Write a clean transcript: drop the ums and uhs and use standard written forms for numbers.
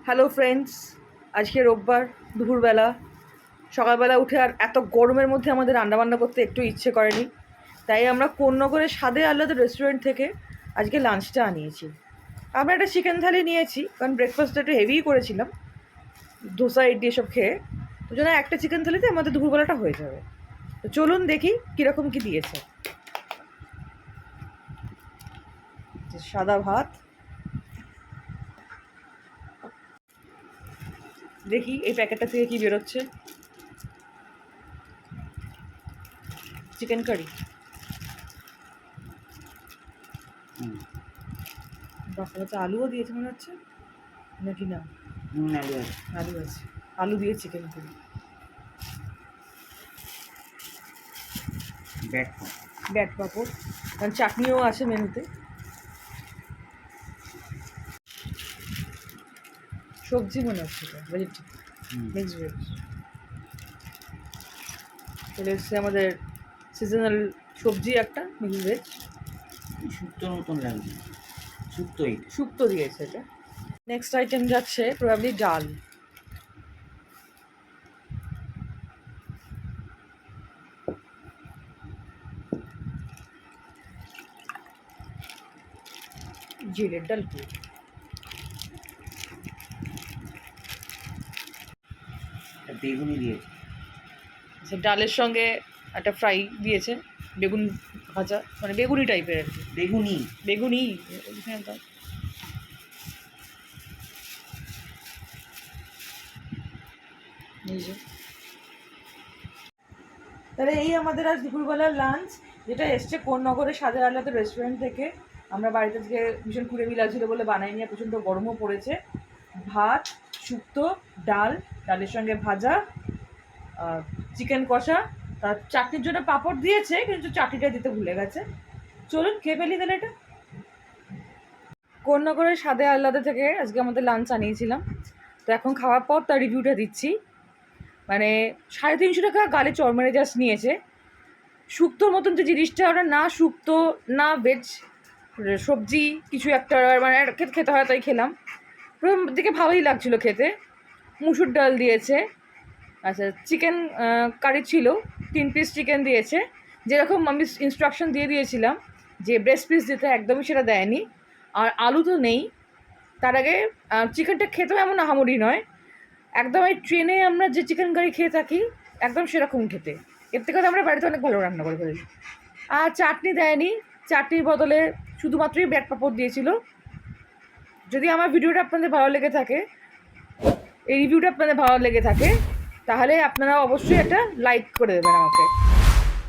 Hello friends, আজকে রোববার দুপুরবেলা সকালবেলা উঠে আর এত গরমের মধ্যে আমাদের রান্নাবান্না করতে একটু ইচ্ছে করেনি, তাই আমরা কোন্নগরের স্বাদে আলাদা রেস্টুরেন্ট থেকে আজকে লাঞ্চটা আনিয়েছি। আমরা একটা চিকেন থালি নিয়েছি, কারণ ব্রেকফাস্টটা একটু হেভিই করেছিলাম, ধোসা ইডলি এসব খেয়ে। ওই জন্য একটা চিকেন থালিতে আমাদের দুপুরবেলাটা হয়ে যাবে। তো চলুন দেখি কীরকম কী দিয়েছে। সাদা ভাত, দেখি এই প্যাকেটটা থেকে কী বেরোচ্ছে। চিকেন কারি, বাচ্চা আলুও দিয়েছে মনে হচ্ছে, নাকি না? আলু আছে, আলু দিয়ে চিকেন কারি, ব্যাট পাঁপড়, কারণ চাটনিও আছে মেনুতে। সবজি মনে হচ্ছে, ভেজিটেবল, মিক্সড ভেজ। চলে এসছে আমাদের সিজনাল সবজি, একটা মিক্সড ভেজ, শুক্তোর মতন লাগছে, শুক্তো দিয়েছে এটা। নেক্সট আইটেম যাচ্ছে প্রবাবলি ডাল। জিরের ডাল কি, বেগুনি দিয়েছে, ডালের সঙ্গে একটা ফ্রাই দিয়েছে, বেগুন ভাজা, মানে বেগুনি টাইপের আর কি। বেগুনি বেগুনি হ্যাঁ, দাও। তাহলে এই আমাদের আজ দুপুরবেলার লাঞ্চ, যেটা এসছে কোন্নগরের স্বাদের আলাদা রেস্টুরেন্ট থেকে। আমরা বাড়িতে আজকে ভীষণ কুড়েমি লাগছিল বলে বানাই নিয়ে, প্রচণ্ড গরমও পড়েছে। ভাত, শুক্তো, ডাল, ডালের সঙ্গে ভাজা, চিকেন কষা, তার চাটনির জন্য পাঁপড় দিয়েছে, কিন্তু চাটনিটা দিতে ভুলে গেছে। চলুন খেয়ে ফেলি তাহলে এটা। কোন্নগরের স্বাদে আলাদা থেকে আজকে আমাদের লাঞ্চ আনিয়েছিলাম, তো এখন খাওয়ার পর তার রিভিউটা দিচ্ছি। মানে 350 টাকা গালে চড় মেরে জাস্ট নিয়েছে। শুক্তোর মতন যে জিনিসটা, ওটা না শুক্তো না ভেজ সবজি, কিছু একটা মানে খেতে হয়, তাই খেলাম। প্রথম দিকে ভালোই লাগছিলো খেতে। মুসুর ডাল দিয়েছে, আচ্ছা চিকেন কারি ছিল, 3 পিস চিকেন দিয়েছে। যেরকম আমি ইনস্ট্রাকশন দিয়ে দিয়েছিলাম যে ব্রেস্ট পিস দিতে, একদমই সেটা দেয়নি। আর আলু তো নেই। তার আগে চিকেনটা খেতেও এমন আহামরি নয়, একদম এই ট্রেনে আমরা যে চিকেন কারি খেয়ে থাকি একদম সেরকম খেতে। এর থেকে আমরা বাড়িতে অনেক ভালো রান্না করে ফেলি। আর চাটনি দেয়নি, চাটনির বদলে শুধুমাত্রই ব্যাট পাঁপড় দিয়েছিল। যদি আমার ভিডিওটা আপনাদের ভালো লেগে থাকে, এই রিভিউটা আপনাদের ভালো লেগে থাকে, তাহলে আপনারা অবশ্যই একটা লাইক করে দেবেন আমাকে।